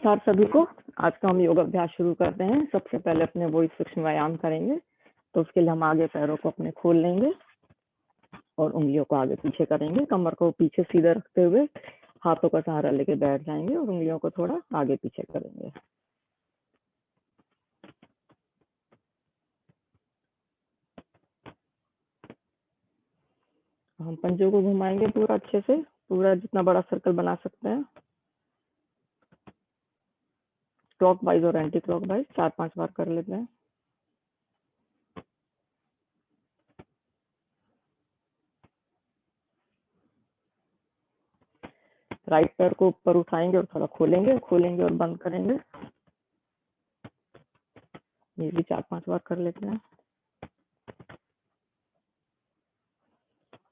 नमस्कार सभी को। आज का हम योग अभ्यास शुरू करते हैं। सबसे पहले अपने वो सूक्ष्म व्यायाम करेंगे। तो उसके लिए हम आगे पैरों को अपने खोल लेंगे और उंगलियों को आगे पीछे करेंगे। कमर को पीछे सीधा रखते हुए हाथों का सहारा लेके बैठ जाएंगे और उंगलियों को थोड़ा आगे पीछे करेंगे। हम पंजों को घुमाएंगे पूरा अच्छे से, पूरा जितना बड़ा सर्कल बना सकते हैं। क्लॉक वाइज और एंटी क्लॉक वाइज 4-5 बार कर लेते हैं। राइट पैर को ऊपर उठाएंगे और थोड़ा खोलेंगे और बंद करेंगे। ये भी 4-5 बार कर लेते हैं।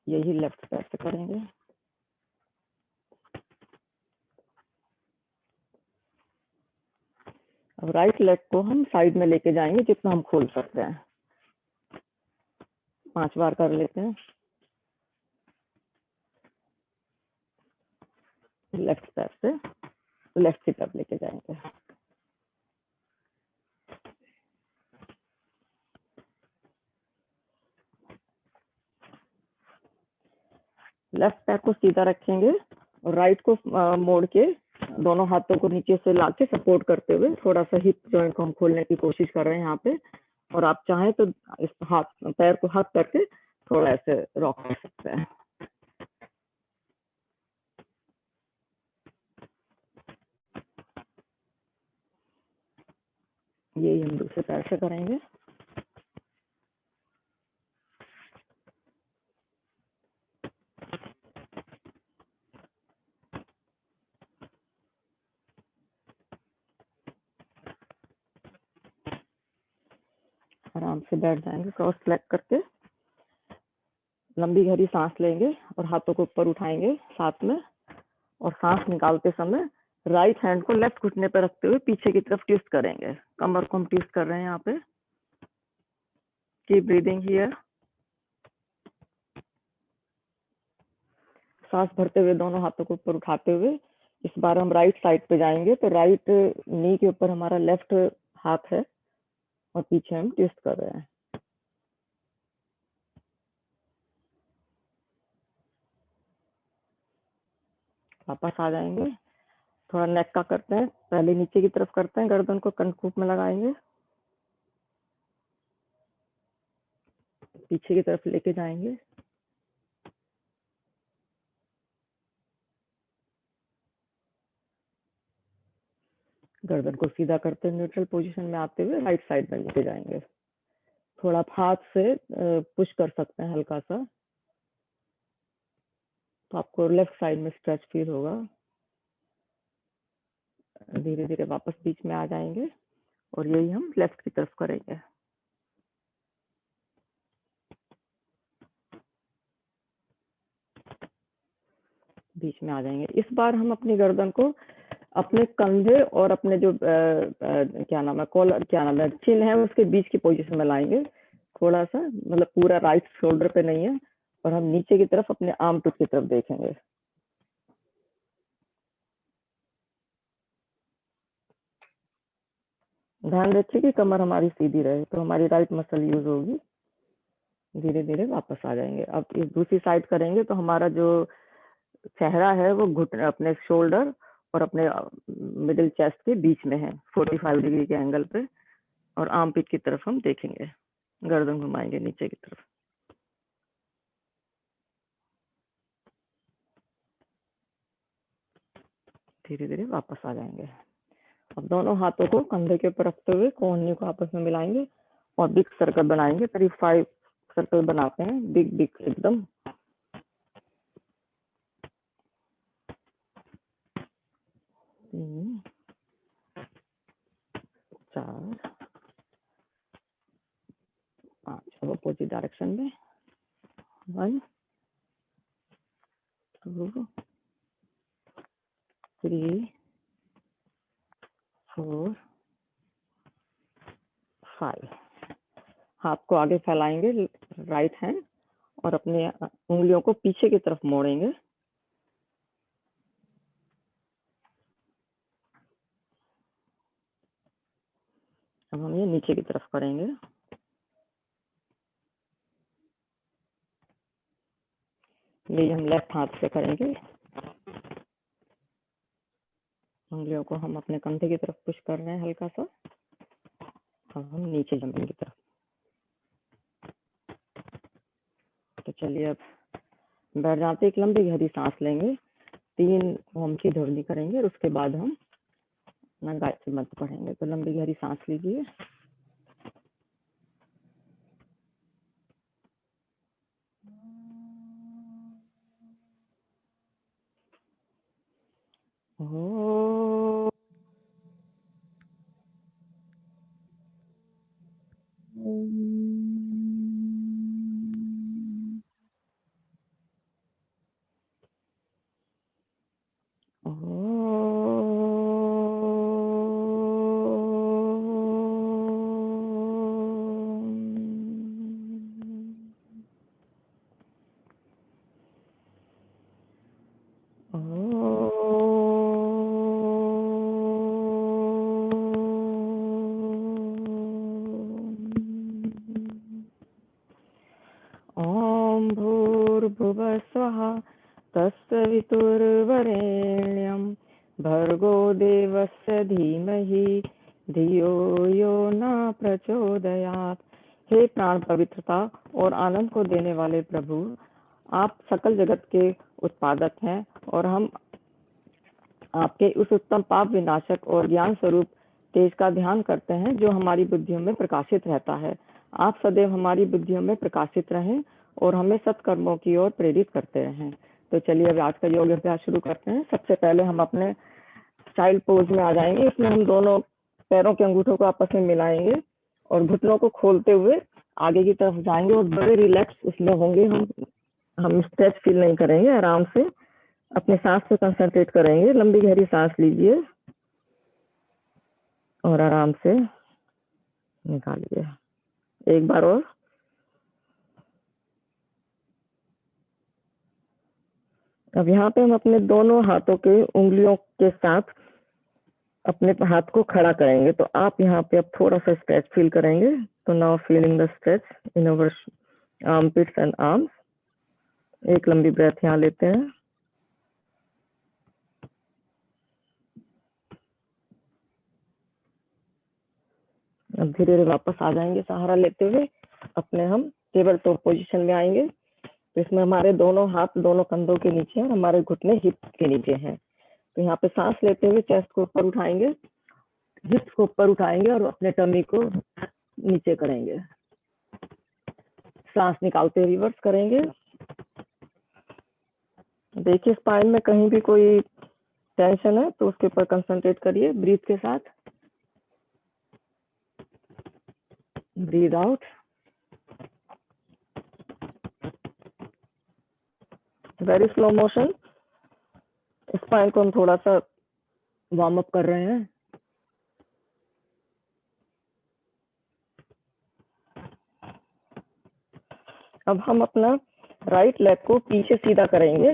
यही लेफ्ट पैर से करेंगे। अब राइट लेग को हम साइड में लेके जाएंगे जितना हम खोल सकते हैं। 5 बार कर लेते हैं। लेफ्ट पैर से लेफ्ट की तरफ लेके जाएंगे। लेफ्ट पैर को सीधा रखेंगे और राइट को मोड़ के दोनों हाथों को नीचे से लाके सपोर्ट करते हुए थोड़ा सा हिप जॉइंट को हम खोलने की कोशिश कर रहे हैं यहाँ पे। और आप चाहें तो इस पैर को हाथ करके थोड़ा ऐसे रॉक कर सकते हैं। यही हम दूसरे पैर से करेंगे। आराम से बैठ जाएंगे क्रॉस लेग करके। लंबी गहरी सांस लेंगे और हाथों को ऊपर उठाएंगे साथ में। और सांस निकालते समय राइट हैंड को लेफ्ट घुटने पर रखते हुए पीछे की तरफ ट्विस्ट करेंगे। कमर को हम ट्विस्ट कर रहे हैं यहाँ पे। Keep breathing here. सांस भरते हुए दोनों हाथों को ऊपर उठाते हुए इस बार हम राइट साइड पे जाएंगे। तो राइट नी के ऊपर हमारा लेफ्ट हाथ है और पीछे हम ट्विस्ट कर रहे हैं। वापस आ जाएंगे। थोड़ा नेक का करते हैं। पहले नीचे की तरफ करते हैं, गर्दन को कनकूप में लगाएंगे, पीछे की तरफ लेके जाएंगे। गर्दन को सीधा करते हुए न्यूट्रल पोजीशन में आते हुए राइट साइड में लेके जाएंगे। थोड़ा आप हाथ से पुश कर सकते हैं हल्का सा, तो आपको लेफ्ट साइड में स्ट्रेच फील होगा। धीरे धीरे वापस बीच में आ जाएंगे और यही हम लेफ्ट की तरफ करेंगे। बीच में आ जाएंगे। इस बार हम अपनी गर्दन को अपने कंधे और अपने जो कॉलर चिन है उसके बीच की पोजीशन में लाएंगे। थोड़ा सा मतलब पूरा राइट शोल्डर पे नहीं है। और हम नीचे की तरफ अपने आर्म टूथ की तरफ देखेंगे। ध्यान रखिए कि कमर हमारी सीधी रहे, तो हमारी राइट मसल यूज होगी। धीरे धीरे वापस आ जाएंगे। अब इस दूसरी साइड करेंगे तो हमारा जो चेहरा है वो घुटने अपने शोल्डर और अपने मिडिल चेस्ट के बीच में है, 45 डिग्री के एंगल पे। और आर्म पिट की तरफ हम देखेंगे। गर्दन घुमाएंगे नीचे की तरफ। धीरे धीरे वापस आ जाएंगे। अब दोनों हाथों को कंधे के ऊपर रखते हुए कोहनी को आपस में मिलाएंगे और बिग सर्कल बनाएंगे। करीब 5 सर्कल बनाते हैं, बिग बिग एकदम। 3 4 5 अब अपोजिट डायरेक्शन में। 1 2 3 4 5। हाथ को आगे फैलाएंगे राइट हैंड और अपने उंगलियों को पीछे की तरफ मोड़ेंगे। अब हम ये नीचे की तरफ करेंगे। ये हम लेफ्ट हाथ से करेंगे। उंगलियों को हम अपने कंधे की तरफ पुश कर रहे हैं हल्का सा। अब हम नीचे जमीन की तरफ। तो चलिए अब बैठ जाते, एक लंबी गहरी सांस लेंगे, 3 ओम की ध्वनि करेंगे और उसके बाद हम अपना गायत्री मंत्र पढ़ेंगे। तो लंबी गहरी सांस लीजिए। ओम भूर्भुवः स्वः तत्सवितुर्वरेण्यं भर्गो देवस्य धीमहि धियो यो न प्रचोदयात्। हे प्राण पवित्रता और आनंद को देने वाले प्रभु, आप सकल जगत के उत्पादक हैं और हम आपके उस उत्तम पाप विनाशक और ज्ञान स्वरूप तेज का ध्यान करते हैं जो हमारी बुद्धियों में प्रकाशित रहता है। आप सदैव हमारी बुद्धियों में प्रकाशित रहें और हमें सत्कर्मों की ओर प्रेरित करते रहें। तो चलिए अब आज का योग अभ्यास शुरू करते हैं। सबसे पहले हम अपने चाइल्ड पोज में आ जाएंगे। इसमें हम दोनों पैरों के अंगूठों को आपस में मिलाएंगे और घुटनों को खोलते हुए आगे की तरफ जाएंगे और बड़े रिलैक्स उसमें होंगे। हम स्ट्रेच फील नहीं करेंगे, आराम से अपने सांस पे कंसंट्रेट करेंगे। लंबी गहरी सांस लीजिए और आराम से निकालिए। एक बार और। अब यहाँ पे हम अपने दोनों हाथों के उंगलियों के साथ अपने हाथ को खड़ा करेंगे। तो आप यहाँ पे अब थोड़ा सा स्ट्रेच फील करेंगे। तो now feeling the stretch in our armpits and arms. एक लंबी ब्रेथ यहाँ लेते हैं। अब धीरे धीरे वापस आ जाएंगे सहारा लेते हुए। अपने हम टेबल टॉप पोजीशन में आएंगे। तो इसमें हमारे दोनों हाथ दोनों कंधों के नीचे हैं और हमारे घुटने हिप के नीचे हैं। तो यहाँ पे सांस लेते हुए चेस्ट को ऊपर उठाएंगे, हिप्स को ऊपर उठाएंगे और अपने टमी को नीचे करेंगे। सांस निकालते रिवर्स करेंगे। देखिए स्पाइन में कहीं भी कोई टेंशन है तो उसके ऊपर कंसंट्रेट करिए। ब्रीथ के साथ, breathe out. Very slow motion. Spine को हम थोड़ा सा वार्म अप कर रहे हैं। अब हम अपना राइट लेग को पीछे सीधा करेंगे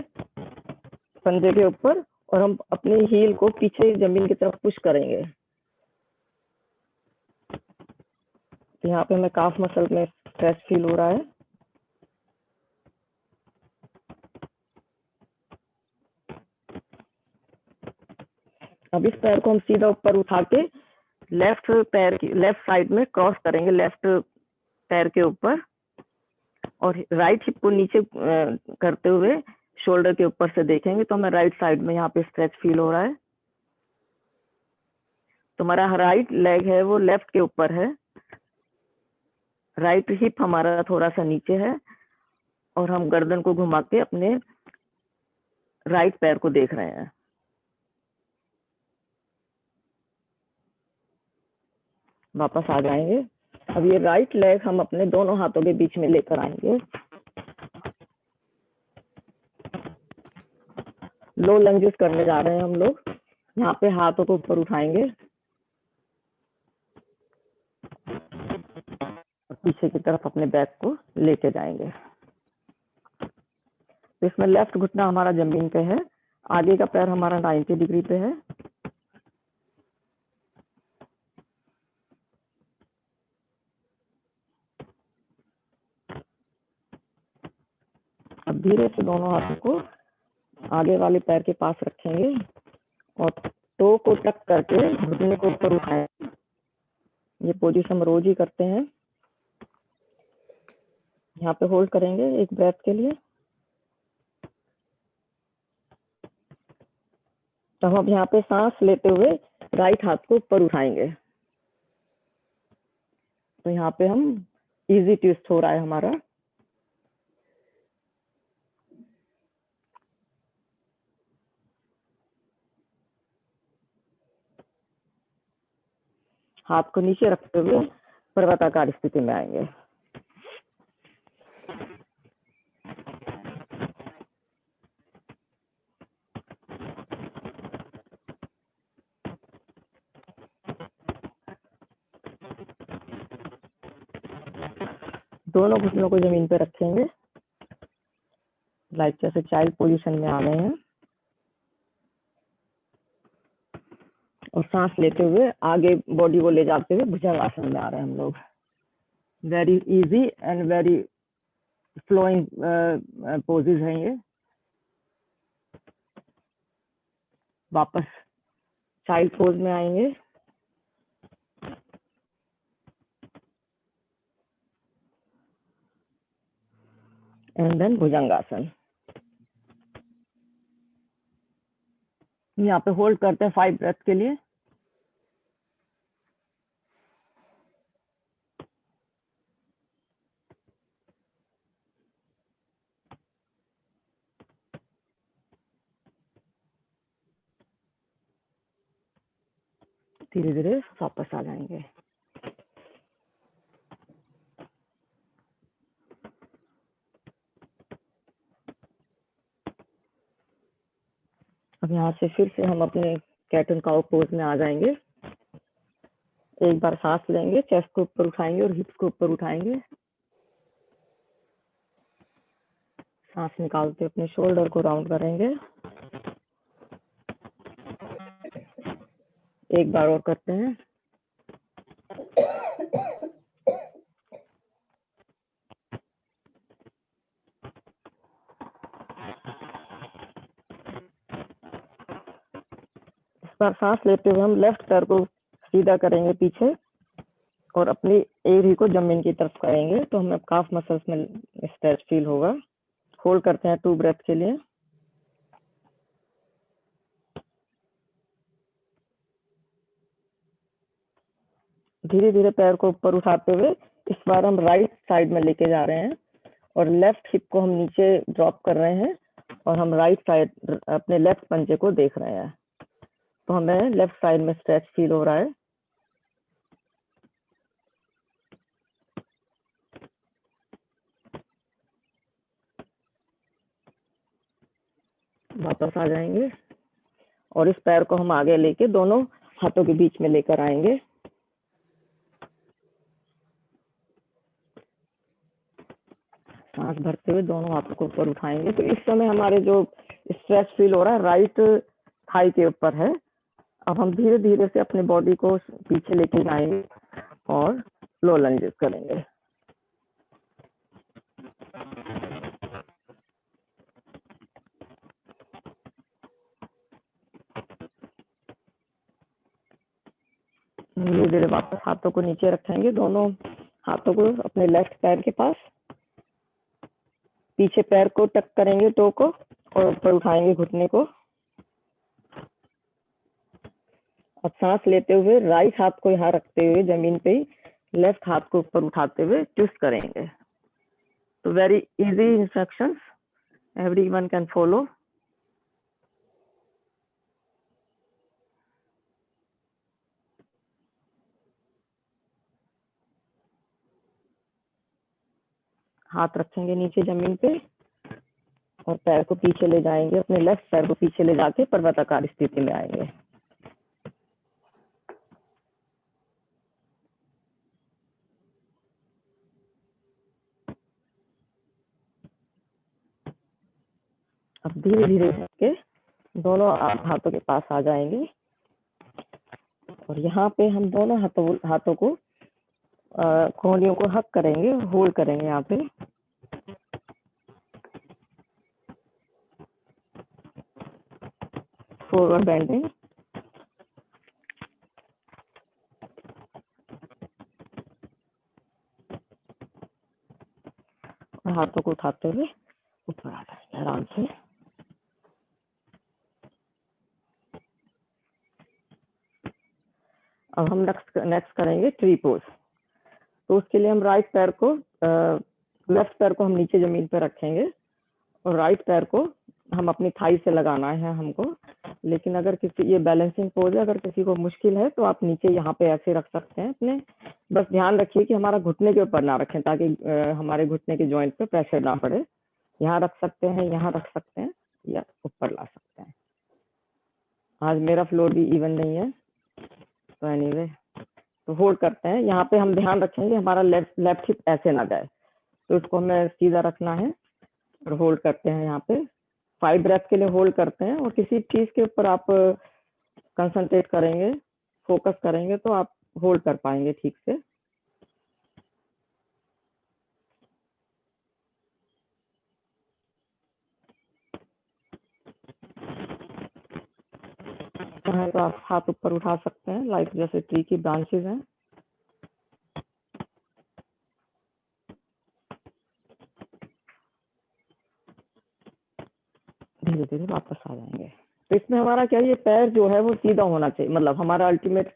पंजे के ऊपर और हम अपनी हील को पीछे जमीन की तरफ पुश करेंगे। तो यहाँ पे हमें काफ मसल में स्ट्रेच फील हो रहा है। अब इस पैर को हम सीधा ऊपर उठा के लेफ्ट पैर की लेफ्ट साइड में क्रॉस करेंगे, लेफ्ट पैर के ऊपर, और राइट हिप को नीचे करते हुए शोल्डर के ऊपर से देखेंगे तो हमें राइट साइड में यहाँ पे स्ट्रेच फील हो रहा है। तो हमारा राइट लेग है वो लेफ्ट के ऊपर है, राइट हिप हमारा थोड़ा सा नीचे है और हम गर्दन को घुमा के अपने राइट पैर को देख रहे हैं। वापस आ जाएंगे। अब ये राइट लेग हम अपने दोनों हाथों के बीच में लेकर आएंगे। लो लंजेस करने जा रहे हैं हम लोग। यहाँ पे हाथों को ऊपर उठाएंगे और पीछे की तरफ अपने बैक को लेके जाएंगे। तो इसमें लेफ्ट घुटना हमारा जमीन पे है, आगे का पैर हमारा 90 डिग्री पे है। धीरे से दोनों हाथों को आगे वाले पैर के पास रखेंगे और टो को टक करके घुटने को ऊपर उठाएंगे। ये पोजीशन रोज ही करते हैं। यहाँ पे होल्ड करेंगे एक ब्रेथ के लिए। तो हम यहाँ पे सांस लेते हुए राइट हाथ को ऊपर उठाएंगे। तो यहाँ पे हम इजी ट्विस्ट हो रहा है हमारा। हाथ को नीचे रखते हुए पर्वताकार स्थिति में आएंगे। दोनों घुटनों को जमीन पे रखेंगे, लाइक जैसे चाइल्ड पोजीशन में आ गए हैं। और सांस लेते हुए आगे बॉडी को ले जाते हुए भुजंगासन में आ रहे हैं हम लोग। Very easy and very flowing poses हैं ये। वापस चाइल्ड पोज में आएंगे। And then Bhujangasana. यहाँ पे होल्ड करते हैं 5 ब्रेथ के लिए। धीरे धीरे वापस आ जाएंगे। अब यहाँ से फिर से हम अपने कैट एंड काउ पोज में आ जाएंगे। एक बार सांस लेंगे, चेस्ट को ऊपर उठाएंगे और हिप्स को ऊपर उठाएंगे। सांस निकालते अपने शोल्डर को राउंड करेंगे। एक बार और करते हैं। इस बार सांस लेते हुए हम लेफ्ट पैर को सीधा करेंगे पीछे और अपनी एरी को जमीन की तरफ करेंगे। तो हमें काफ मसल्स में स्ट्रेच फील होगा। होल्ड करते हैं 2 ब्रेथ के लिए। धीरे धीरे पैर को ऊपर उठाते हुए इस बार हम राइट साइड में लेके जा रहे हैं और लेफ्ट हिप को हम नीचे ड्रॉप कर रहे हैं और हम राइट साइड अपने लेफ्ट पंजे को देख रहे हैं। तो हमें लेफ्ट साइड में स्ट्रेच फील हो रहा है। वापस आ जाएंगे और इस पैर को हम आगे लेके दोनों हाथों के बीच में लेकर आएंगे। सांस भरते हुए दोनों हाथों को ऊपर उठाएंगे। तो इस समय हमारे जो स्ट्रेच फील हो रहा है राइट थाई के ऊपर है। अब हम धीरे धीरे से अपने बॉडी को पीछे लेके जाएंगे और लो लंजेस करेंगे। धीरे धीरे वापस हाथों को नीचे रखेंगे, दोनों हाथों को अपने लेफ्ट पैर के पास। पीछे पैर को टक करेंगे टो को और ऊपर उठाएंगे घुटने को। और सांस लेते हुए राइट हाथ को यहाँ रखते हुए जमीन पे लेफ्ट हाथ को ऊपर उठाते हुए ट्विस्ट करेंगे। तो very easy instructions, everyone can follow. हाथ रखेंगे नीचे जमीन पे और पैर को पीछे ले जाएंगे। अपने लेफ्ट पैर को पीछे ले जाके पर्वताकार स्थिति में आएंगे। अब धीरे धीरे करके दोनों हाथों के पास आ जाएंगे और यहाँ पे हम दोनों हाथों को कोहनियों को हक करेंगे, होल्ड करेंगे यहाँ पे। forward bending. और हाथों को उठाते हुए ऊपर आ जाएंगे आराम से। अब हम नेक्स्ट करेंगे ट्री पोज। तो उसके लिए हम राइट पैर को लेफ्ट पैर को हम नीचे जमीन पर रखेंगे और राइट पैर को हम अपनी थाई से लगाना है हमको। लेकिन अगर किसी ये बैलेंसिंग पोज है, अगर किसी को मुश्किल है तो आप नीचे यहाँ पे ऐसे रख सकते हैं अपने। बस ध्यान रखिए कि हमारा घुटने के ऊपर ना रखें ताकि हमारे घुटने के जॉइंट पे प्रेशर ना पड़े। यहाँ रख सकते हैं, यहाँ रख सकते हैं या ऊपर ला सकते हैं। आज मेरा फ्लोर भी इवन नहीं है तो एनीवे तो होल्ड करते हैं। यहाँ पे हम ध्यान रखेंगे हमारा लेफ्ट हिप ऐसे ना जाए, तो इसको हमें सीधा रखना है और होल्ड करते हैं। यहाँ पे 5 ब्रेथ के लिए होल्ड करते हैं और किसी चीज के ऊपर आप कंसंट्रेट करेंगे, फोकस करेंगे तो आप होल्ड कर पाएंगे ठीक से। चाहे तो आप हाथ ऊपर उठा सकते हैं, लाइक जैसे ट्री की ब्रांचेस हैं। धीरे धीरे वापस आ जाएंगे। तो इसमें हमारा क्या, ये पैर जो है वो सीधा होना चाहिए, मतलब हमारा अल्टीमेट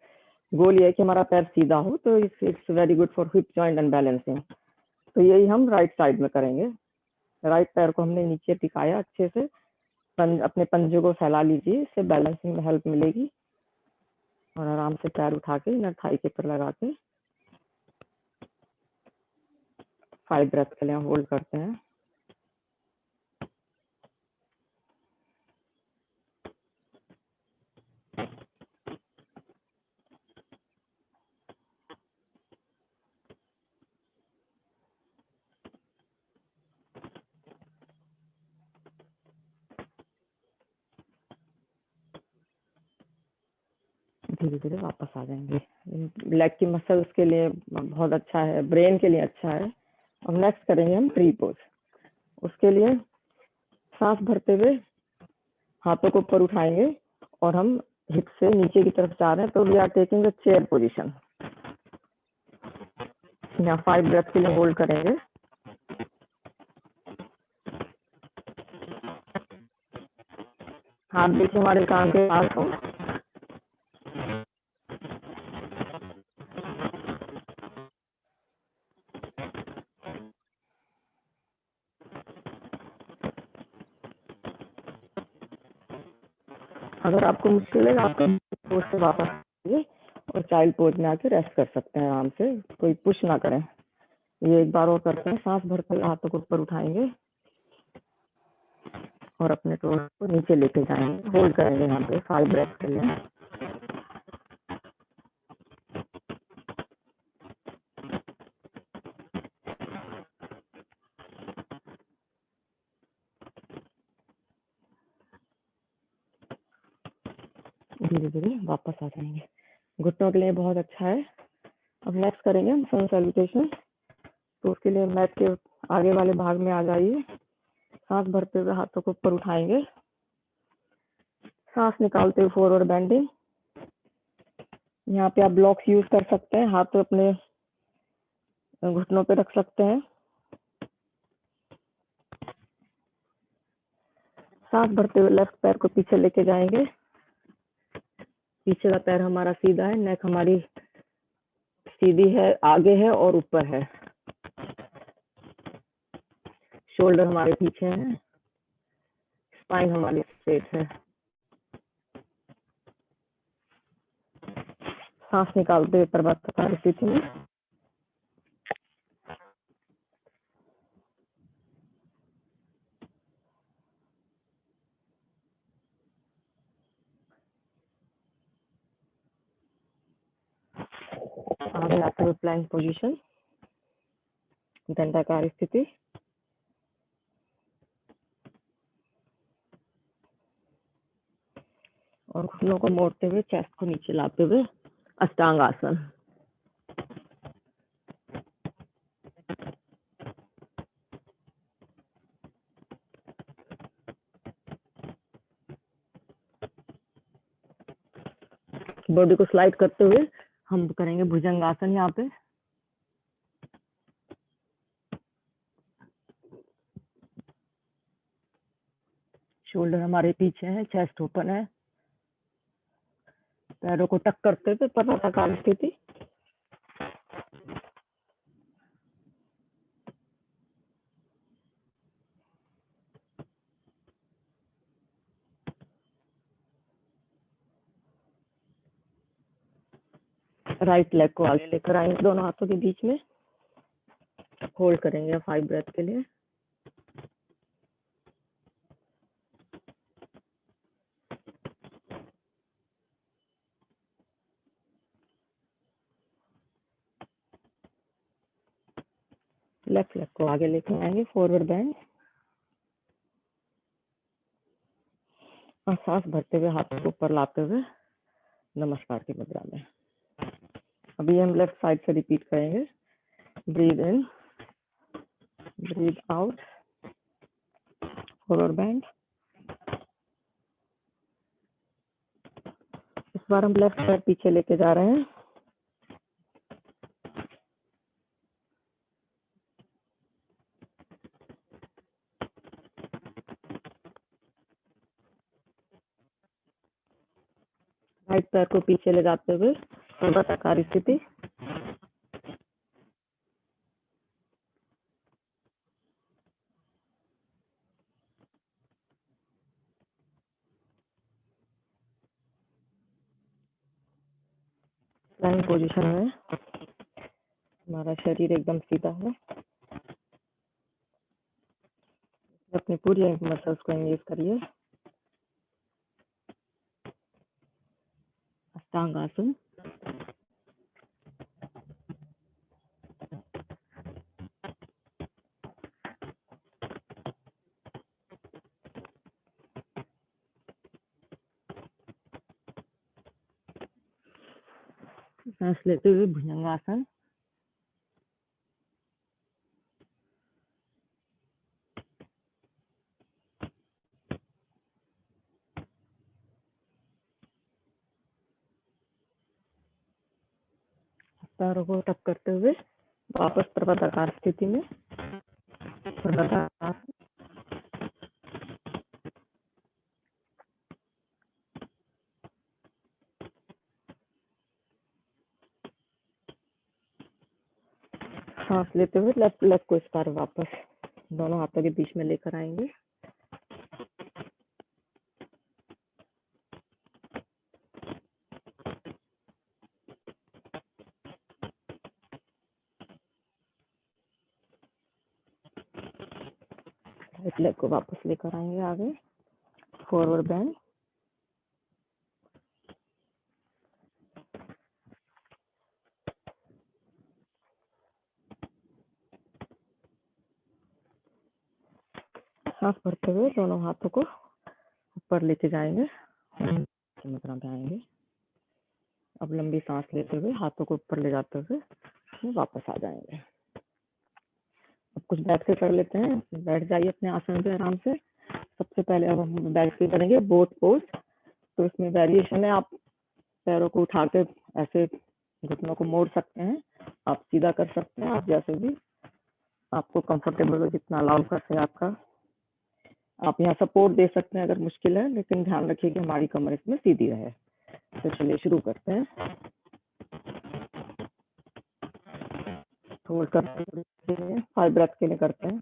गोल ये है कि हमारा पैर सीधा हो। तो it's very good for hip joint and balancing. तो यही हम राइट साइड में करेंगे। राइट पैर को हमने नीचे टिकाया अच्छे से, अपने पंजे को फैला लीजिए, इससे बैलेंसिंग में हेल्प मिलेगी। और आराम से पैर उठा के इनर थाई के ऊपर लगा के 5 ब्रेथ के लिए होल्ड करते हैं। धीरे धीरे वापस आ जाएंगे। लेग की मसल्स के लिए बहुत अच्छा है, ब्रेन के लिए अच्छा है। अब नेक्स्ट करेंगे हम ट्री पोज। उसके लिए सांस भरते हुए हाथों को ऊपर उठाएंगे और हम हिप से नीचे की तरफ जा रहे हैं, तो we are taking the chair position. यहाँ 5 ब्रेथ के लिए होल्ड करेंगे। हाथ देखिए हमारे कान के पास हो। अगर आपको मुश्किल है आप पोज से वापस आइए और चाइल्ड पोज में आके रेस्ट कर सकते हैं आराम से, कोई पुश ना करें। ये एक बार और करते हैं। सांस भरते हुए हाथों को ऊपर उठाएंगे और अपने टोस को नीचे लेके जाएंगे, होल्ड करेंगे यहाँ पे 5 ब्रेथ के लिए। धीरे धीरे वापस आ जाएंगे। घुटनों के लिए बहुत अच्छा है। अब नेक्स्ट करेंगे हम सन सैल्यूटेशन। तो उसके लिए मैट के आगे वाले भाग में आ जाइए। सांस भरते हुए हाथों को ऊपर उठाएंगे, सांस निकालते हुए फॉरवर्ड बेंडिंग। यहाँ पे आप ब्लॉक्स यूज कर सकते हैं, हाथ अपने घुटनों पे रख सकते हैं। सांस भरते हुए लेफ्ट पैर को पीछे लेके जाएंगे। पीछे का पैर हमारा सीधा है, नेक हमारी सीधी है, आगे है और ऊपर है। शोल्डर हमारे पीछे है, स्पाइन हमारी स्ट्रेट है। सांस निकालते हुए प्रभात स्थिति में आगे आते हुए प्लैंक पोजीशन, दंडाकार स्थिति। और घुटनों को मोड़ते हुए चेस्ट को नीचे लाते हुए अष्टांग आसन। बॉडी को स्लाइड करते हुए हम करेंगे भुजंगासन यहाँ पे। शोल्डर हमारे पीछे है, चेस्ट ओपन है, पैरों को टक करते हुए पर्वताकार स्थिति। राइट लेग को आगे लेकर आएंगे दोनों हाथों के बीच में, होल्ड करेंगे 5 ब्रेथ के लिए। लेफ्ट लेग को आगे लेकर आएंगे, फॉरवर्ड बेंड, और सांस भरते हुए हाथों को ऊपर लाते हुए नमस्कार की मुद्रा में। अभी हम लेफ्ट साइड से रिपीट करेंगे। Breathe in, breathe out, forward bend. इस बार हम लेफ्ट साइड पीछे लेके जा रहे हैं। राइट पैर को पीछे ले जाते हुए पर्वताकार स्थिति। फ्लाइंग पोजीशन में हमारा शरीर एकदम सीधा है। अपनी पूरी मसल्स को एंगेज करिए। अष्टांग आसन। सांस लेते हुए भुजंगासन। पैरों को टक करते हुए वापस पर्वताकार स्थिति में। पर्वताकार। सांस लेते हुए लेफ्ट लेग को इस बार वापस दोनों हाथों के बीच में लेकर आएंगे। राइट लेग को वापस लेकर आएंगे आगे, फॉरवर्ड बेंड। सांस भरते हुए दोनों हाथों को ऊपर लेके जाएंगे, मुद्रा में आएंगे। अब लंबी सांस लेते हुए हाथों को ऊपर ले जाते हुए वापस आ जाएंगे। अब कुछ बैठ के कर लेते हैं। बैठ जाइए अपने आसन पे आराम से। सबसे पहले अब हम बैठ के करेंगे बोथ पोज। तो इसमें वेरिएशन है, आप पैरों को उठा के ऐसे घुटनों को मोड़ सकते हैं, आप सीधा कर सकते हैं, आप जैसे भी आपको कंफर्टेबल हो, जितना अलाउ कर सके आपका। आप यहाँ सपोर्ट दे सकते हैं अगर मुश्किल है, लेकिन ध्यान रखिए कि हमारी कमर इसमें सीधी रहे। तो चलिए शुरू करते हैं। होल्ड करते हैं, 5 ब्रेथ के लिए करते हैं।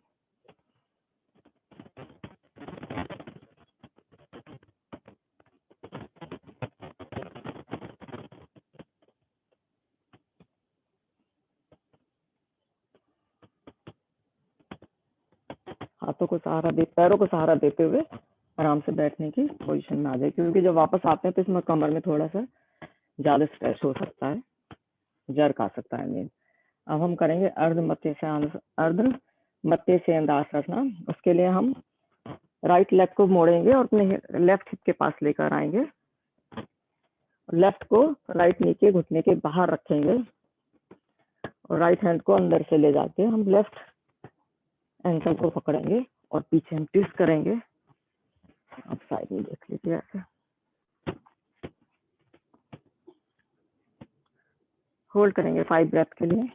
हाथों को सहारा दे, पैरों को सहारा देते हुए आराम से बैठने की पोजीशन में आ जाए, क्योंकि जब वापस आते हैं तो इसमें कमर में थोड़ा सा ज्यादा स्ट्रेस हो सकता है, जर्क आ सकता है मेन। अब हम करेंगे अर्ध मत्स्य सेंद्रासन। उसके लिए हम राइट लेग को मोड़ेंगे और अपने लेफ्ट हिप के पास लेकर आएंगे। लेफ्ट को राइट नी के घुटने के बाहर रखेंगे और राइट हैंड को अंदर से ले जाके हम लेफ्ट एंकल को पकड़ेंगे और पीछे हम ट्विस्ट करेंगे। अब साइड में देख लीजिए ऐसे। होल्ड करेंगे 5 ब्रेथ के लिए।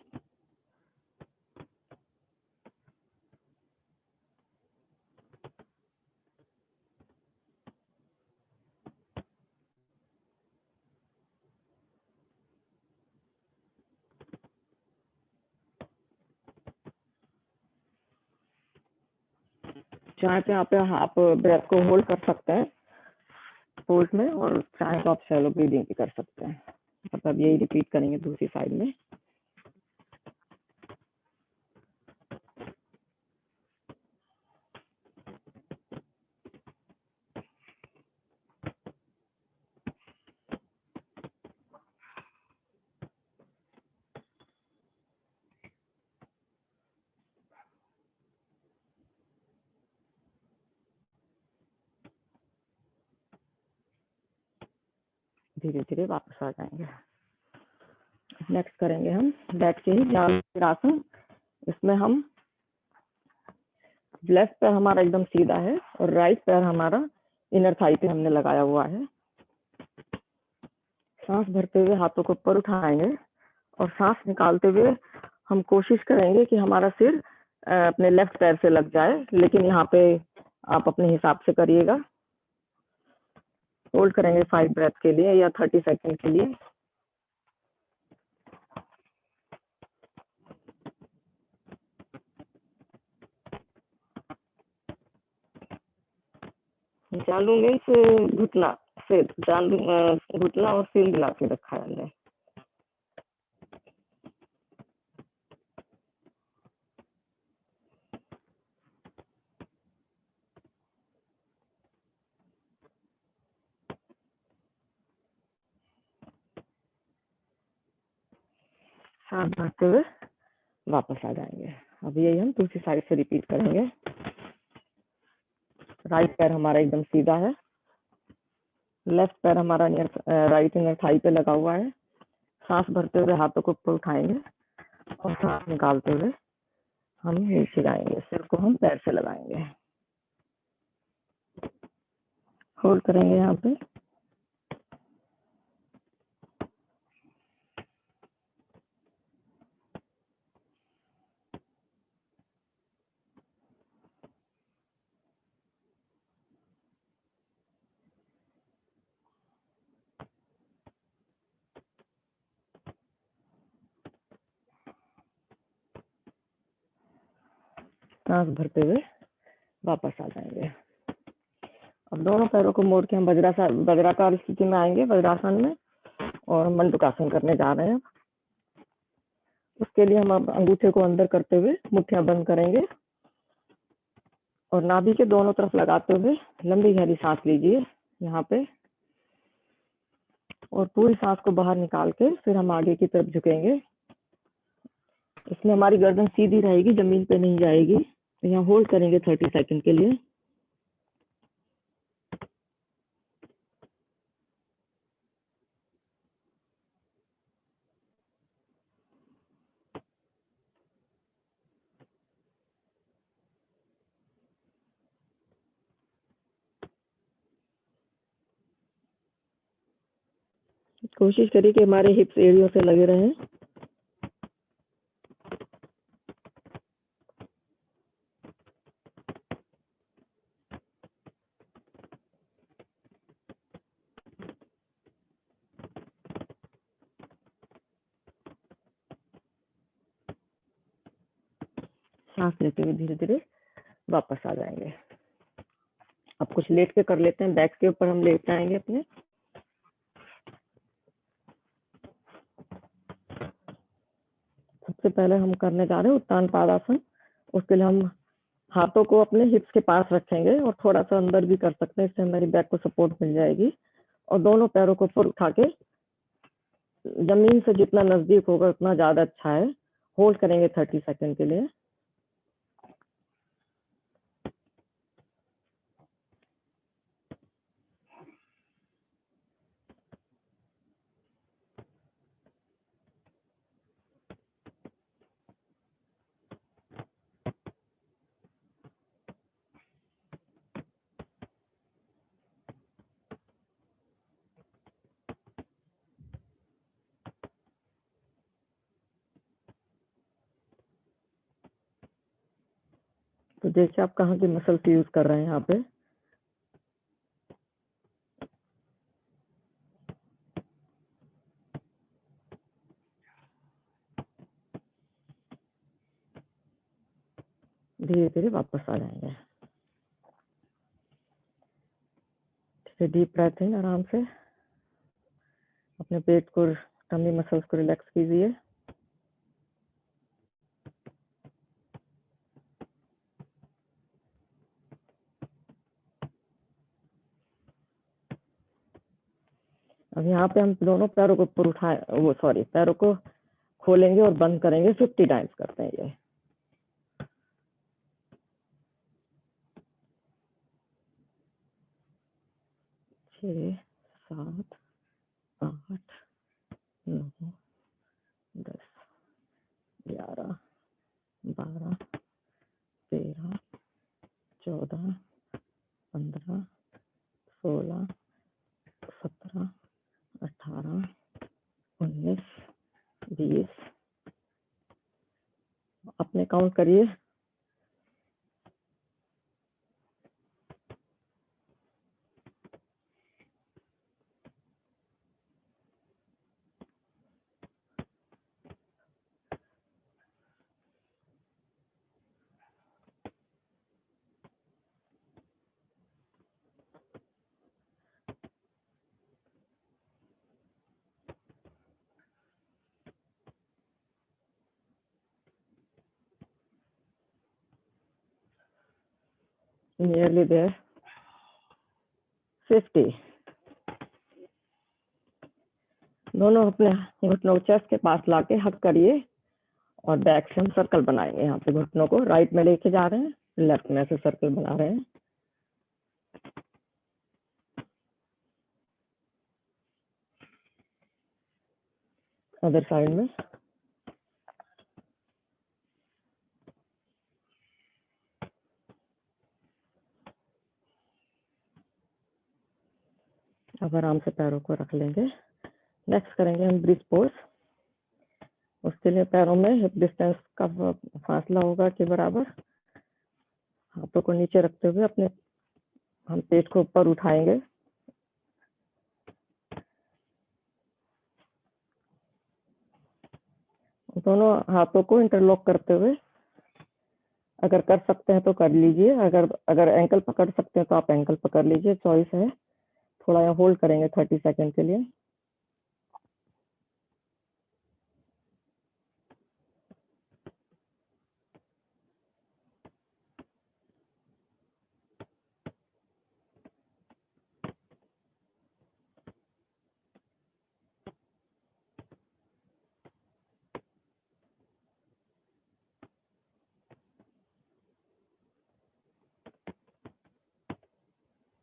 चाहे तो आप ब्रेथ को होल्ड कर सकते हैं पोज में, और चाहे तो आप शैलो ब्रीदिंग भी कर सकते हैं। मतलब यही रिपीट करेंगे दूसरी साइड में। धीरे धीरे वापस आ जाएंगे। नेक्स्ट करेंगे हम बैक चेन आसन। इसमें हम लेफ्ट पैर हमारा एकदम सीधा है और राइट पैर हमारा इनर थाई पे हमने लगाया हुआ है। सांस भरते हुए हाथों को ऊपर उठाएंगे और सांस निकालते हुए हम कोशिश करेंगे कि हमारा सिर अपने लेफ्ट पैर से लग जाए, लेकिन यहाँ पे आप अपने हिसाब से करिएगा। होल्ड करेंगे 5 ब्रेथ के लिए या 30 सेकंड के लिए। जालू में से घुटना से जालू घुटना और सिर मिला के रखा है हमने। सांस भरते हुए वापस आ जाएंगे। अब यही हम दूसरी साइड से रिपीट करेंगे। राइट पैर हमारा एकदम सीधा है, लेफ्ट पैर हमारा राइट इनर थाई पे लगा हुआ है। सांस भरते हुए हाथों को ऊपर उठाएंगे और सांस निकालते हुए हम नीचे जाएंगे। सिर को हम पैर से लगाएंगे। होल्ड करेंगे यहाँ पे। सांस भरते हुए वापस आ जाएंगे। अब दोनों पैरों को मोड़ के हम वज्राकार स्थिति में आएंगे, वज्रासन में, और मंडूकासन करने जा रहे हैं। उसके लिए हम अब अंगूठे को अंदर करते हुए मुट्ठियां बंद करेंगे और नाभि के दोनों तरफ लगाते हुए लंबी गहरी सांस लीजिए यहाँ पे, और पूरी सांस को बाहर निकाल के फिर हम आगे की तरफ झुकेंगे। इसमें हमारी गर्दन सीधी रहेगी, जमीन पे नहीं जाएगी। तो यहाँ होल्ड करेंगे 30 सेकंड के लिए। कोशिश करिए कि हमारे हिप्स एरिया से लगे रहें। सांस लेते हुए धीरे धीरे वापस आ जाएंगे। अब कुछ लेट के कर लेते हैं। बैक के ऊपर हम लेट जाएंगे अपने। सबसे पहले हम करने जा रहे हैं उत्तान पादासन। उसके लिए हम हाथों को अपने हिप्स के पास रखेंगे और थोड़ा सा अंदर भी कर सकते हैं, इससे हमारी बैक को सपोर्ट मिल जाएगी। और दोनों पैरों को ऊपर उठा के जमीन से जितना नजदीक होगा उतना ज्यादा अच्छा है। होल्ड करेंगे 30 सेकंड के लिए। तो देखिए आप कहाँ की मसल्स यूज कर रहे हैं यहाँ पे। धीरे धीरे वापस आ जाएंगे। ठीक है, डीप ब्रेथ इन, आराम से अपने पेट को, टमी मसल्स को रिलैक्स कीजिए। अब यहाँ पे हम दोनों पैरों को ऊपर उठाए, पैरों को खोलेंगे और बंद करेंगे। 50 टाइम्स करते हैं ये। 6, 7, 8, 9, 10, 11, 12, 13, 14, 15, 16, 17, 18, 19, 20। अपने काउंट करिए। Nearly there. 50। दोनों अपने घुटनों चेस्ट के पास लाके हक करिए और बैक से हम सर्कल बनाएंगे। यहाँ पे घुटनों को राइट में लेके जा रहे हैं, लेफ्ट में से सर्कल बना रहे हैं। अदर साइड में। अब आराम से पैरों को रख लेंगे। नेक्स्ट करेंगे हम ब्रिज पोज। उसके लिए पैरों में हिप डिस्टेंस का फासला होगा के बराबर। हाथों को नीचे रखते हुए अपने हम पेट को ऊपर उठाएंगे। दोनों हाथों को इंटरलॉक करते हुए, अगर कर सकते हैं तो कर लीजिए। अगर एंकल पकड़ सकते हैं तो आप एंकल पकड़ लीजिए, चॉइस है। थोड़ा यहाँ होल्ड करेंगे 30 सेकेंड के लिए।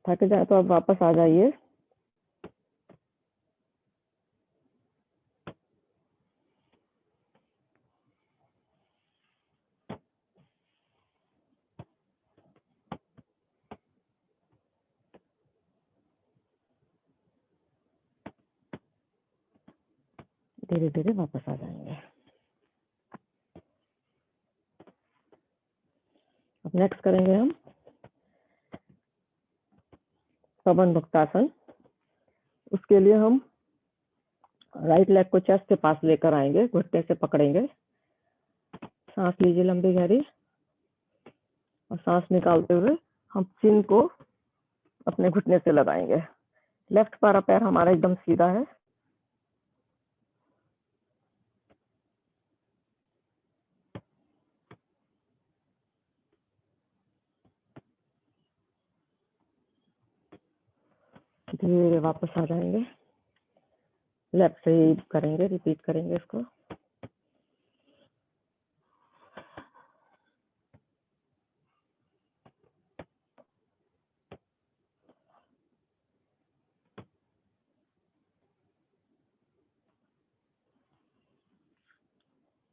थक जाए तो आप वापस आ जाइए। धीरे धीरे वापस आ जाएंगे। अब नेक्स्ट करेंगे हम पवन मुक्तासन। उसके लिए हम राइट लेग को चेस्ट के पास लेकर आएंगे, घुटने से पकड़ेंगे। सांस लीजिए लंबी गहरी और सांस निकालते हुए हम चिन को अपने घुटने से लगाएंगे। लेफ्ट पैर हमारा एकदम सीधा है। धीरे वापस आ जाएंगे। लेफ्ट से ही करेंगे, रिपीट करेंगे इसको।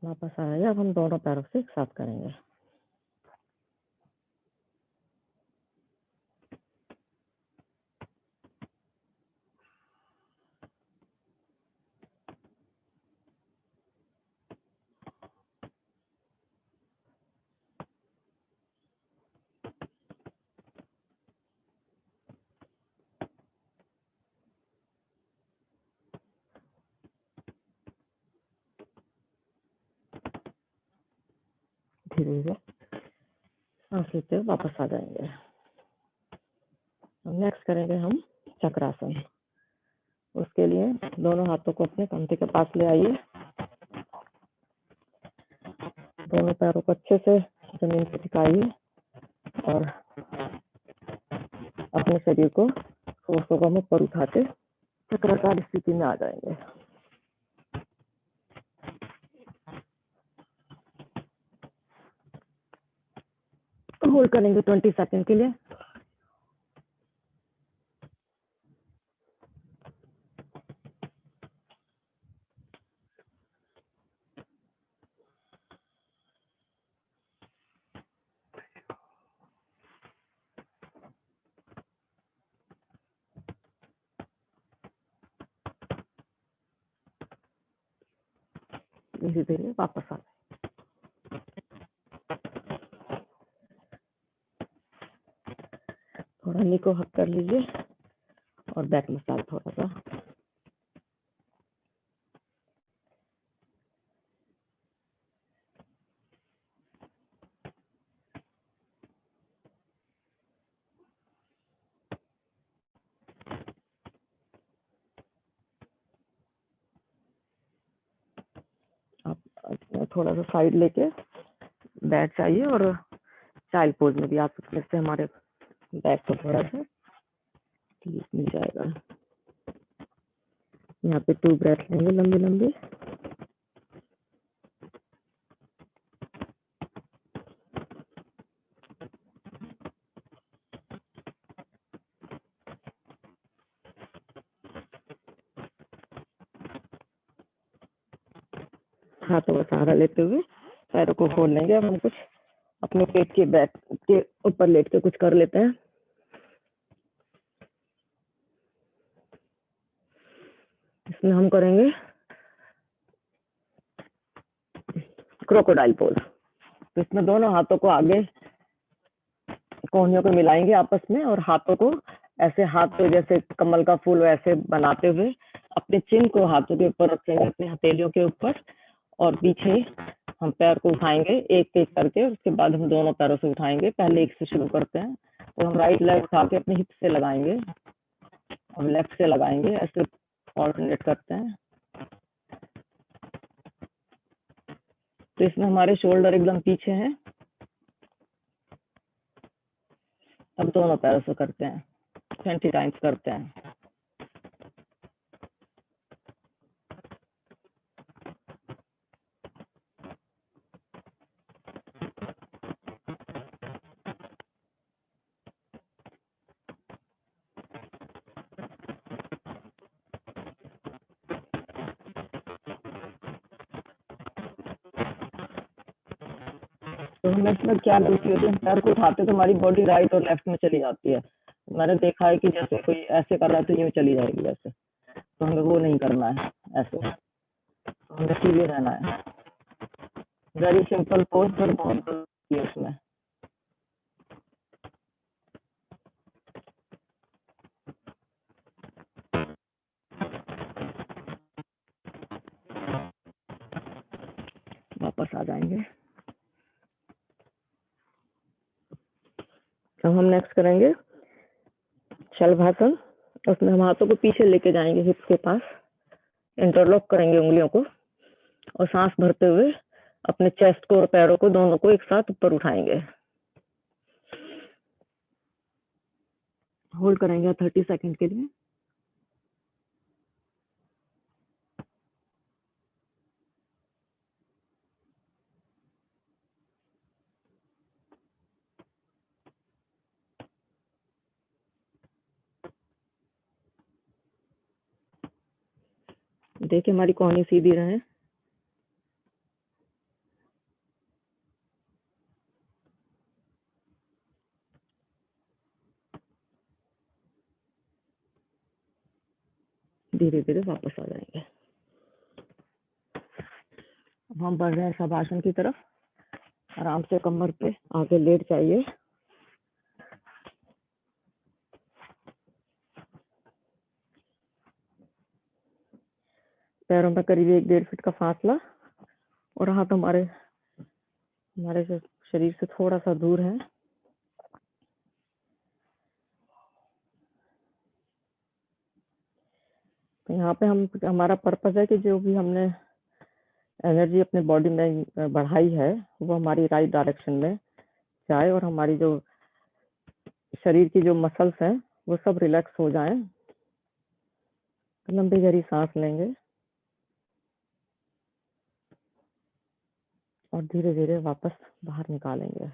वापस आ जाइए। अब हम दोनों पैरों से एक साथ करेंगे। धीरे धीरे सांस लेते हुए वापस आ जाएंगे। नेक्स्ट करेंगे हम चक्रासन। उसके लिए दोनों हाथों को अपने कंधे के पास ले आइए, दोनों पैरों को अच्छे से जमीन पे टिकाइए और अपने शरीर को कोसों को ऊपर उठाते चक्राकार स्थिति में आ जाएंगे। होल्ड करेंगे 20 सेकंड के लिए। धीरे धीरे वापस आ जाए। थोड़ा नी को हक कर लीजिए और बैक मसाज थोड़ा सा। आप थोड़ा सा साइड लेके बैठ जाइए और चाइल्ड पोज में भी आ सकते हैं। हमारे बैक को थोड़ा सा ठीक मिल जाएगा। यहाँ पे 2 ब्रेथ लेंगे लंबी लंबी। हाथों का सहारा लेते हुए पैरों को खोल लेंगे। अब हम कुछ अपने पेट के बैक के ऊपर लेट के कुछ कर लेते हैं। इसमें हम करेंगे क्रोकोडाइल पोज। तो इसमें दोनों हाथों को आगे कोहनियों को मिलाएंगे आपस में और हाथों को ऐसे, हाथ को जैसे कमल का फूल वैसे बनाते हुए अपने चिन को हाथों के ऊपर रखेंगे, अपने हथेलियों के ऊपर, और पीछे हम पैर को उठाएंगे एक एक करके। उसके बाद हम दोनों पैरों से उठाएंगे। पहले एक से शुरू करते हैं। तो हम राइट लेग उठा के अपने हिप से लगाएंगे और लेफ्ट से लगाएंगे, ऐसे ऑल्टरनेट करते हैं। तो इसमें हमारे शोल्डर एकदम पीछे हैं। अब दोनों पैरों से करते हैं, 20 टाइम्स करते हैं। तो हमें इसमें क्या गलती होती है, पैर को उठाते तो हमारी बॉडी राइट और लेफ्ट में चली जाती है। मैंने देखा है कि जैसे कोई ऐसे कर रहा है तो यूं चली जाएगी वैसे, तो हमें वो नहीं करना है। ऐसे तो हमें सीधे रहना है। वेरी सिंपल पोज, पर बहुत है उसमें। वापस आ जाएंगे। अब हम नेक्स्ट करेंगे शलभासन। उसमें हम हाथों को पीछे लेके जाएंगे हिप्स के पास, इंटरलॉक करेंगे उंगलियों को और सांस भरते हुए अपने चेस्ट को और पैरों को दोनों को एक साथ ऊपर उठाएंगे। होल्ड करेंगे 30 सेकंड के लिए। देखिए हमारी कोहनी सीधी रहे। धीरे धीरे वापस आ जाएंगे। अब हम बढ़ रहे हैं शवासन की तरफ। आराम से कमर पे आगे लेट जाइए। पैरों में करीब 1-1.5 फीट का फासला और हाथ हमारे हमारे शरीर से थोड़ा सा दूर है। तो यहाँ पे हमारा पर्पस है कि जो भी हमने एनर्जी अपने बॉडी में बढ़ाई है वो हमारी राइट डायरेक्शन में जाए और हमारी जो शरीर की जो मसल्स हैं वो सब रिलैक्स हो जाएं। लंबी गहरी सांस लेंगे और धीरे धीरे वापस बाहर निकालेंगे।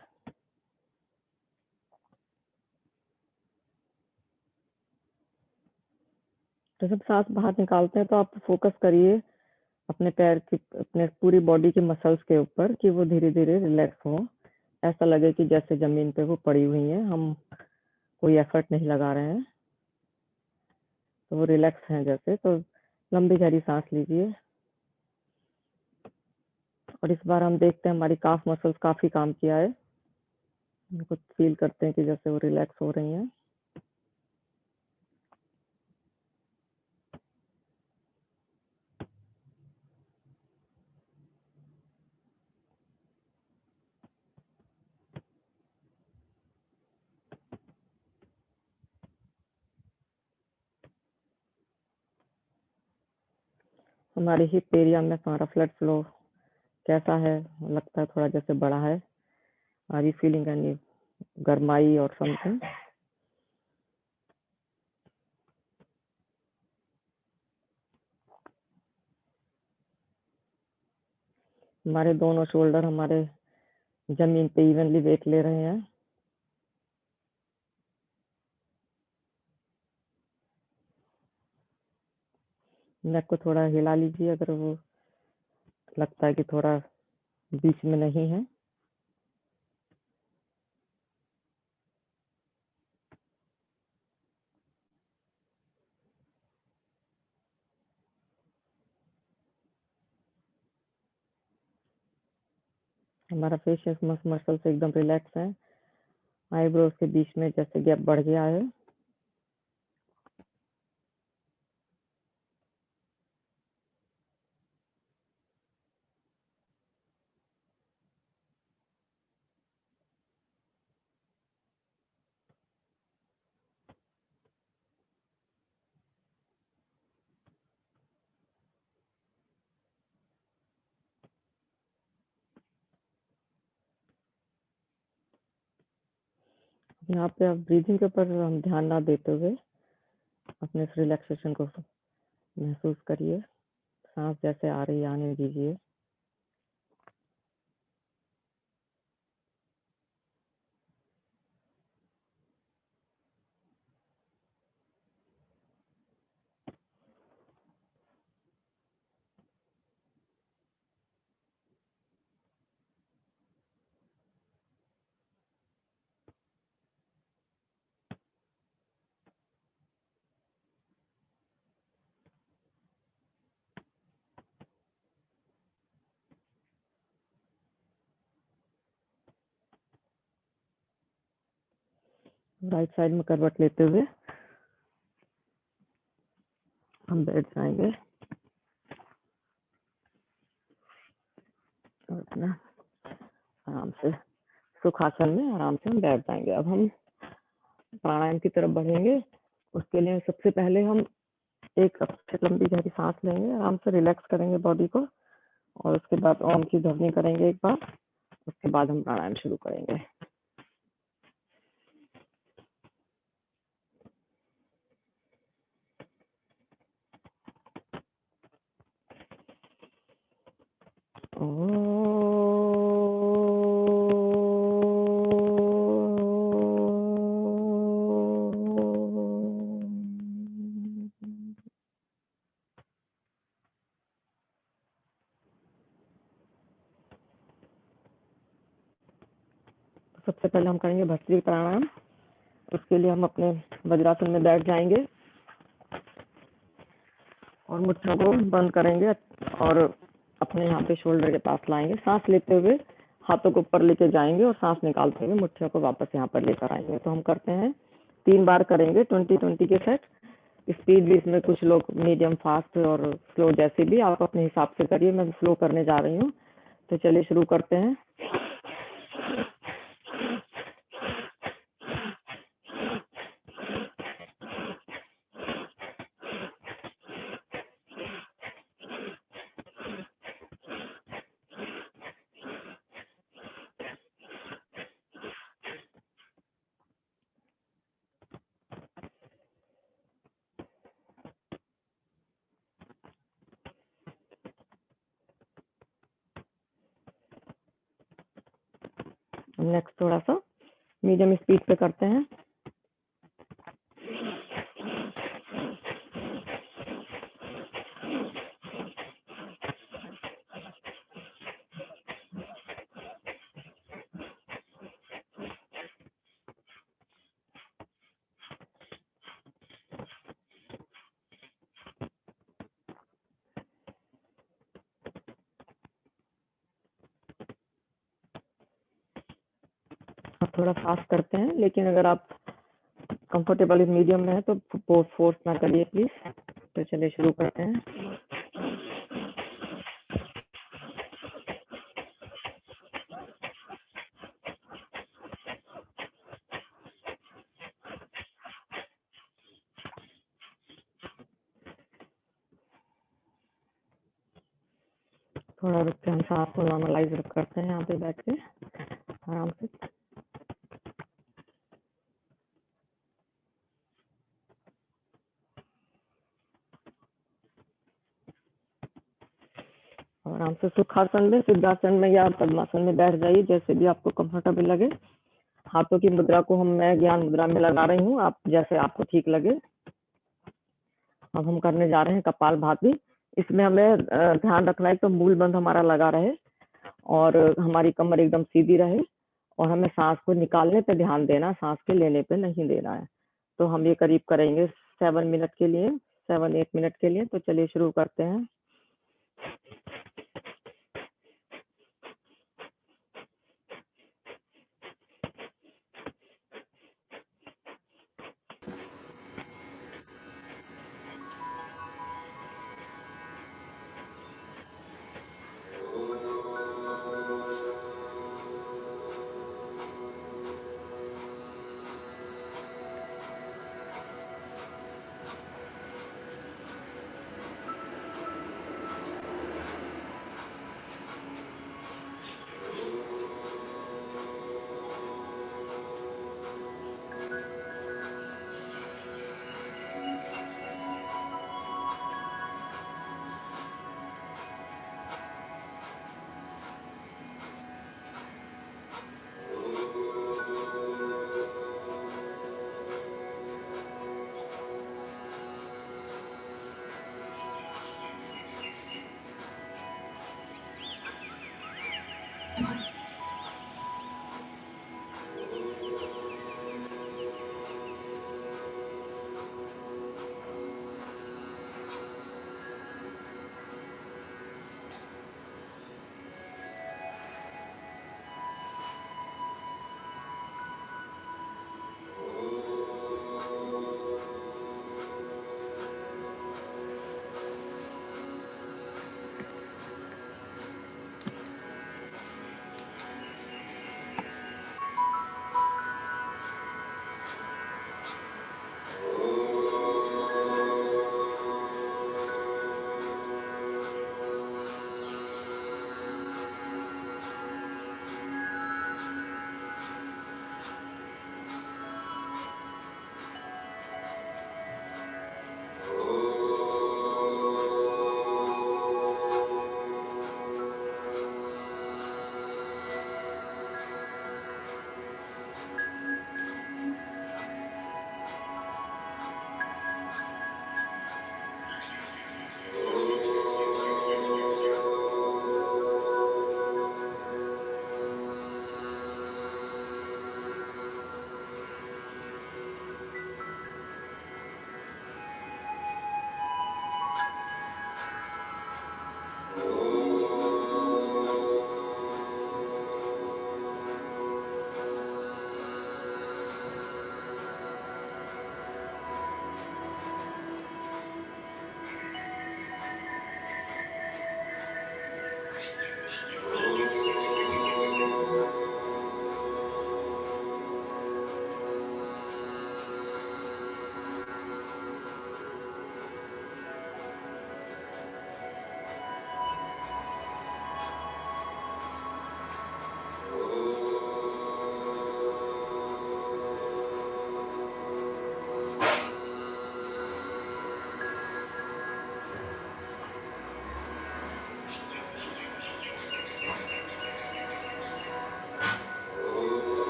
तो जब सांस बाहर निकालते हैं तो आप फोकस करिए अपने पैर की, अपने पूरी बॉडी के मसल्स के ऊपर कि वो धीरे धीरे रिलैक्स हो। ऐसा लगे कि जैसे जमीन पे वो पड़ी हुई है, हम कोई एफर्ट नहीं लगा रहे हैं, तो वो रिलैक्स हैं जैसे। तो लंबी गहरी सांस लीजिए और इस बार हम देखते हैं हमारी काफ मसल्स काफी काम किया है, उनको फील करते हैं कि जैसे वो रिलैक्स हो रही हैं। हमारे हिप एरिया में हमारा ब्लड फ्लो कैसा है? लगता है थोड़ा जैसे बड़ा है। आर यू फीलिंग एनी गरमाई और समथिंग? हमारे दोनों शोल्डर हमारे जमीन पे इवनली वेट ले रहे हैं। नेक को थोड़ा हिला लीजिए अगर वो लगता है कि थोड़ा बीच में नहीं है। हमारा फेशियल मसल्स एकदम रिलैक्स है। आईब्रोज के बीच में जैसे गैप बढ़ गया है। यहाँ पे आप ब्रीदिंग के ऊपर हम ध्यान ना देते हुए अपने रिलैक्सेशन को महसूस करिए। सांस जैसे आ रही है आने दीजिए। राइट साइड में करवट लेते हुए हम बैठ जाएंगे और अपना आराम से सुखासन में आराम से हम बैठ जाएंगे। अब हम प्राणायाम की तरफ बढ़ेंगे। उसके लिए सबसे पहले हम एक अच्छी लंबी गहरी सांस लेंगे, आराम से रिलैक्स करेंगे बॉडी को और उसके बाद ओम की ध्वनि करेंगे एक बार। उसके बाद हम प्राणायाम शुरू करेंगे। सबसे पहले हम करेंगे भस्त्रिका प्राणायाम। उसके लिए हम अपने वज्रासन में बैठ जाएंगे और मुट्ठियों को बंद करेंगे और अपने यहाँ पे शोल्डर के पास लाएंगे। सांस लेते हुए हाथों को ऊपर लेके जाएंगे और सांस निकालते हुए मुट्ठियों को वापस यहाँ पर लेकर आएंगे। तो हम करते हैं 3 बार करेंगे 20-20 के सेट। स्पीड भी इसमें कुछ लोग मीडियम, फास्ट और स्लो जैसे भी आप अपने हिसाब से करिए। मैं स्लो करने जा रही हूँ। तो चलिए शुरू करते हैं। नेक्स्ट थोड़ा सा मीडियम स्पीड पे करते हैं। अब थोड़ा फास्ट करते हैं, लेकिन अगर आप कंफर्टेबल इस मीडियम में है तो फोर्स ना करिए प्लीज। तो चलिए शुरू करते हैं। थोड़ा रुक के हम सांस को नॉर्मलाइज करते हैं यहाँ पे बैठ के आराम से। आराम से सुखासन में, सिद्धासन में या पद्मासन में बैठ जाइए, जैसे भी आपको कंफर्टेबल लगे। हाथों की मुद्रा को मैं ज्ञान मुद्रा में लगा रही हूँ, आप जैसे आपको ठीक लगे। अब हम करने जा रहे हैं कपालभाति। इसमें हमें ध्यान रखना है तो मूल बंध हमारा लगा रहे और हमारी कमर एकदम सीधी रहे, और हमें सांस को निकालने पे ध्यान देना, सांस के लेने पे नहीं देना है। तो हम ये करीब करेंगे 7 मिनट के लिए, 7-8 मिनट के लिए। तो चलिए शुरू करते हैं।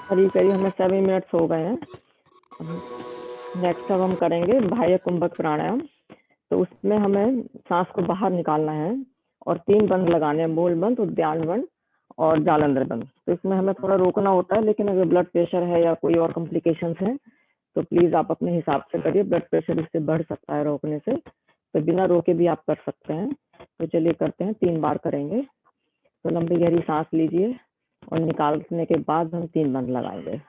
करीब करीब हमें 7 मिनट्स हो गए हैं। नेक्स्ट अब हम करेंगे बाह्य कुंभक प्राणायाम। तो उसमें हमें सांस को बाहर निकालना है और 3 बंद लगाने हैं, मूल बंद, उद्यान बंद और जालंधर बंद। तो इसमें हमें थोड़ा रोकना होता है, लेकिन अगर ब्लड प्रेशर है या कोई और कॉम्प्लिकेशंस है तो प्लीज आप अपने हिसाब से करिए, ब्लड प्रेशर इससे बढ़ सकता है रोकने से, तो बिना रोके भी आप कर सकते हैं। तो चलिए करते हैं, 3 बार करेंगे। तो लंबी गहरी सांस लीजिए और निकालने के बाद हम 3 बंद लगाएंगे।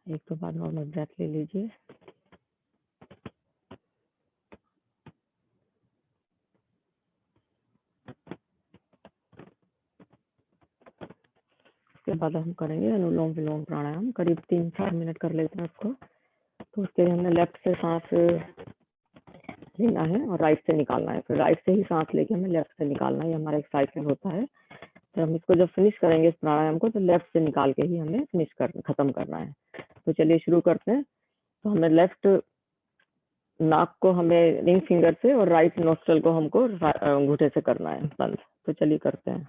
एक तो बाद नॉर्मल ब्रेथ ले लीजिए। उसके बाद हम करेंगे अनुलोम विलोम प्राणायाम, करीब 3-4 मिनट कर लेते हैं उसको। तो उसके लिए हमने लेफ्ट से सांस लेना है और राइट से निकालना है, फिर राइट से ही सांस लेके हमें लेफ्ट से निकालना है, ये हमारा एक साइकिल होता है। तो हम इसको जब फिनिश करेंगे इस प्राणायाम को, तो लेफ्ट से निकाल के ही हमें खत्म करना है। तो चलिए शुरू करते हैं। तो हमें लेफ्ट नाक को हमें रिंग फिंगर से और राइट नोस्ट्रल को हमको अंगूठे से करना है बंद। तो चलिए करते हैं।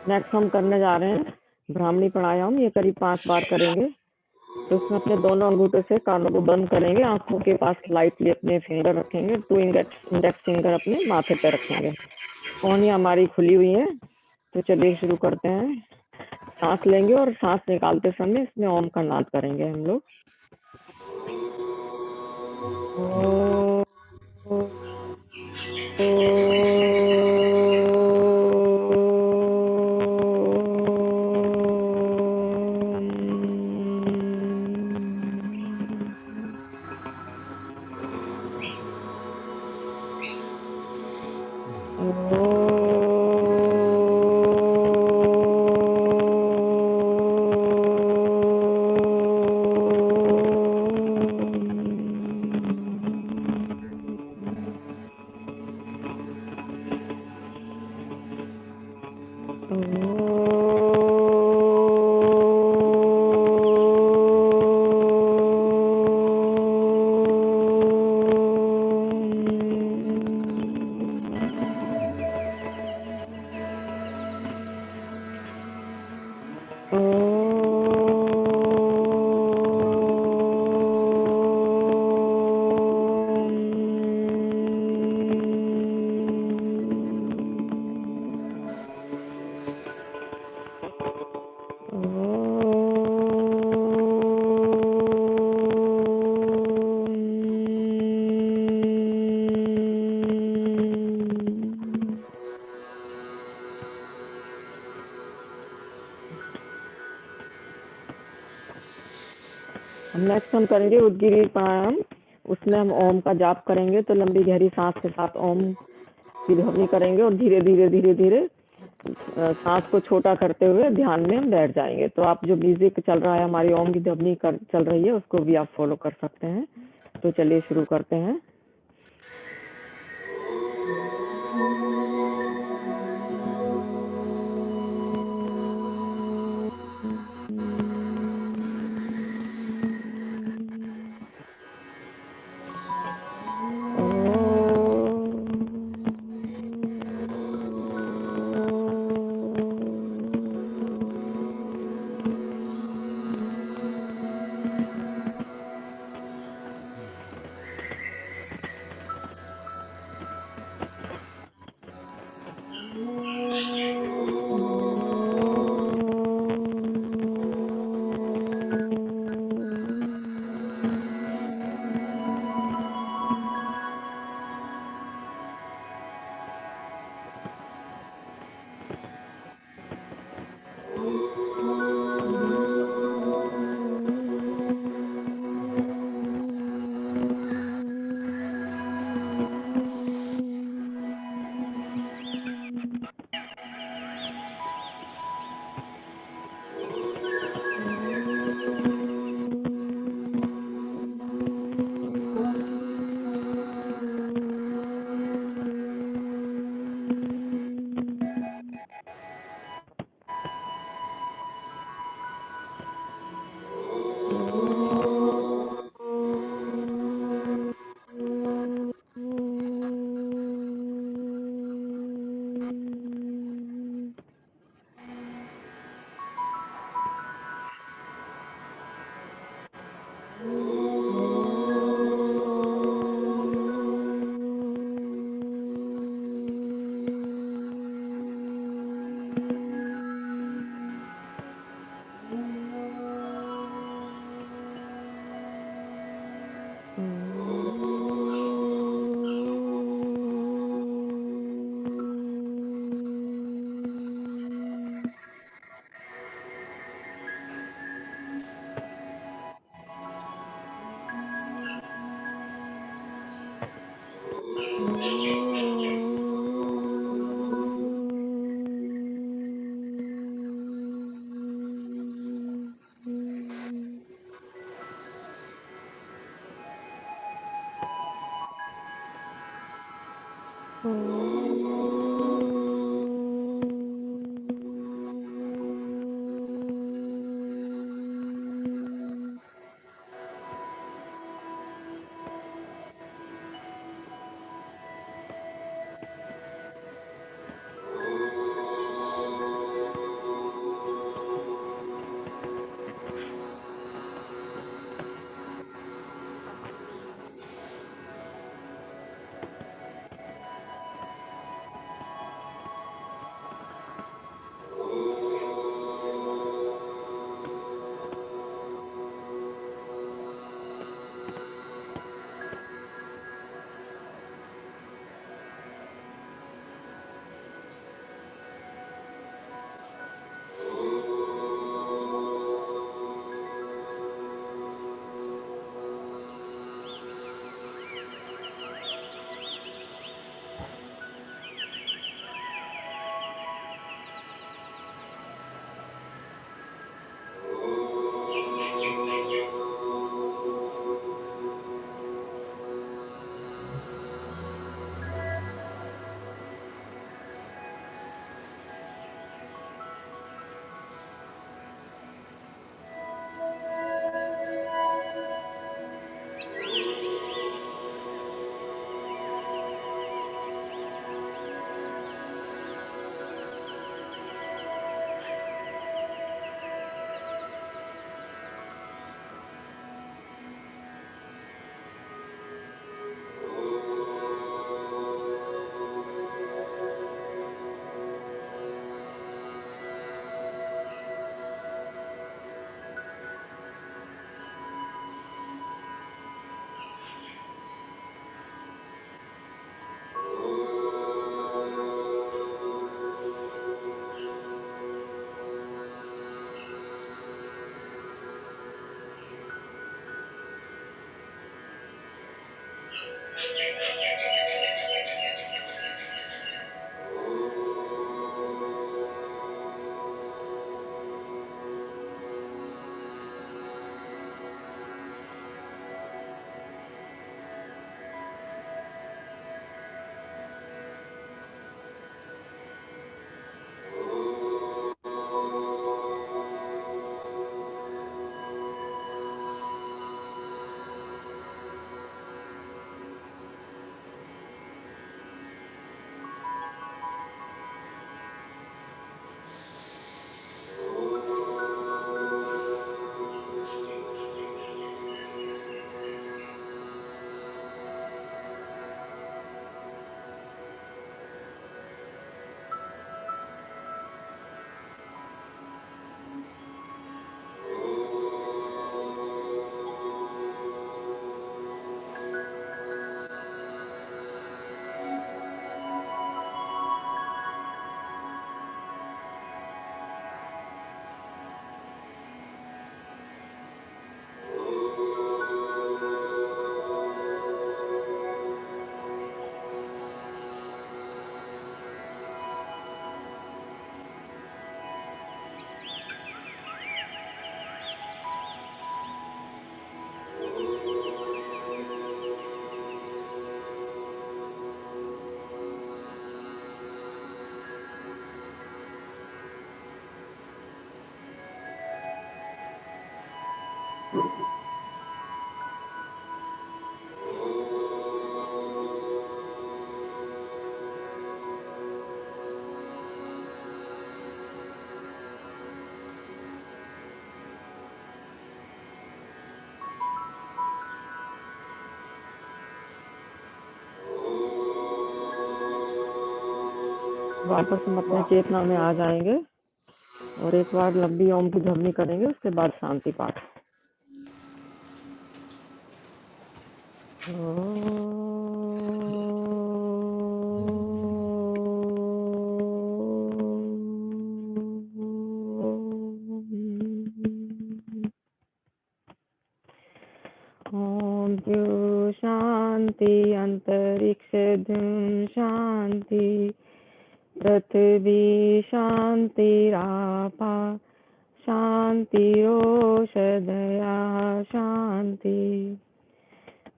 नेक्स्ट हम करने जा रहे हैं ब्राह्मणी प्राणायाम। ये करीब 5 बार करेंगे। तो इसमें अपने दोनों अंगूठों से कानों को बंद करेंगे, आंखों के पास लाइटली अपने फिंगर रखेंगे, 2 इंडेक्स फिंगर अपने माथे पे रखेंगे। कोहनियाँ हमारी खुली हुई है। तो चलिए शुरू करते हैं। सांस लेंगे और सांस निकालते समय इसमें ओम का नाद करेंगे हम लोग। ओ, ओ, नेक्स्ट हम करेंगे उद्गिरी प्राणायाम। उसमें हम ओम का जाप करेंगे। तो लंबी गहरी सांस के साथ ओम की ध्वनि करेंगे और धीरे धीरे धीरे धीरे सांस को छोटा करते हुए ध्यान में हम बैठ जाएंगे। तो आप जो म्यूजिक चल रहा है, हमारी ओम की ध्वनि चल रही है, उसको भी आप फॉलो कर सकते हैं। तो चलिए शुरू करते हैं। वापस हम अपने चेतना में आ जाएंगे और एक बार लंबी ओम की ध्वनि करेंगे, उसके बाद शांति पाठ। ओम शांति अंतरिक्ष शांति पृथ्वी शांतिरापा शांतिरोषधया शांति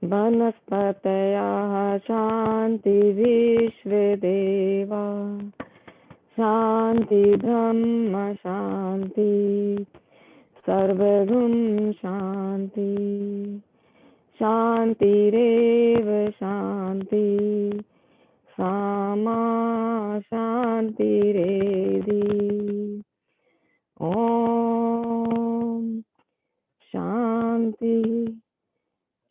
वनस्पतयः शांति विश्वदेवा शांति ब्रह्म शांति सर्वगुण शांति शांतिरेव शांति सामा शांतिरेधि। ओम शांति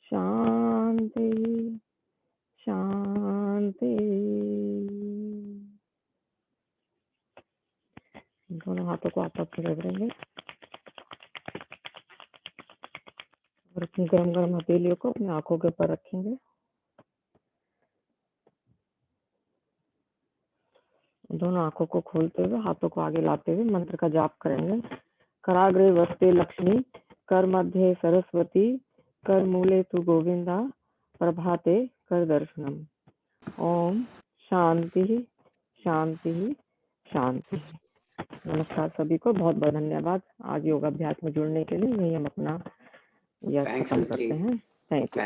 शांति शांति। दोनों हाथों को आपस में रगड़ेंगे और अपनी गरम गरम हथेलियों को अपनी आंखों के ऊपर रखेंगे। दोनों आंखों को खोलते हुए हाथों को आगे लाते हुए मंत्र का जाप करेंगे। कराग्रे वस्ते लक्ष्मी, कर मध्य सरस्वती, कर मूले तु गोविंदा, प्रभाते कर दर्शनम। ओम शांति शांति शांति। नमस्कार सभी को, बहुत बहुत धन्यवाद आज योगाभ्यास में जुड़ने के लिए। यही हम अपना खत्म करते हैं। Thank you.